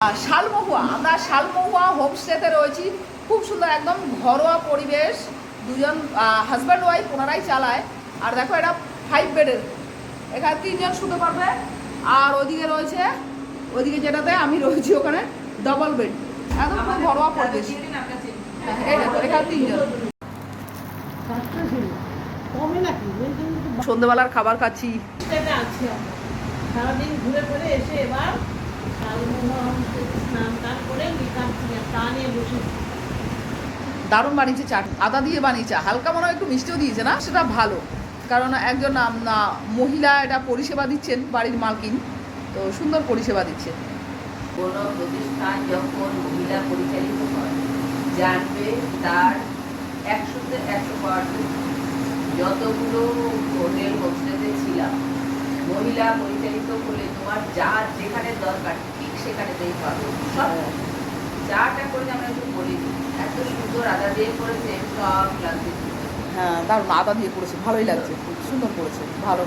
শালমহুয়া, আমরা শালমহুয়া হোমস্টেতে রয়েছি। খুব সুন্দর একদম ঘরোয়া পরিবেশ, দুজন হাজব্যান্ড ওয়াইফ ওনারাই চালায়। আর দেখো এটা 5 বেডের, এখানে 3 জন শুতে পারবে। আর ওদিকে রয়েছে, ওদিকে যেটাতে আমি রয়েছি ওখানে ডবল বেড, একদম খুব ঘরোয়া পরিবেশ। এই দেখো এখানে 3 জন। সন্ধ্যেবেলার খাবার খাচ্ছি। সারাদিন ঘুরে ঘুরে এসে এবার দারুণ বানিয়েছে চাট, আদা দিয়ে বানিয়েছে, হালকা মনে হয় একটু মিষ্টিও দিয়েছে না, সেটা ভালো। কারণ একজন মহিলা এটা পরিষেবা দিচ্ছেন, বাড়ির মালকিন, তো সুন্দর পরিষেবা দিচ্ছে। কোনো প্রতিষ্ঠান যখন মহিলা পরিচালিত হয় জানবে তার 100-তে 100%। যতগুলো হোটেল হোমস্টেতে ছিলাম, মহিলা পরিচালিত হলে তোমার যা যেখানে দরকার ঠিক সেখানেতেই পাবো। সব চাটা করে আমরা একটু বলি, এত সুন্দর আদা দিয়ে করেছে, সব লাগবে। হ্যাঁ দারুণ, আদা দিয়ে করেছে, ভালোই লাগছে, সুন্দর করেছে, ভালো।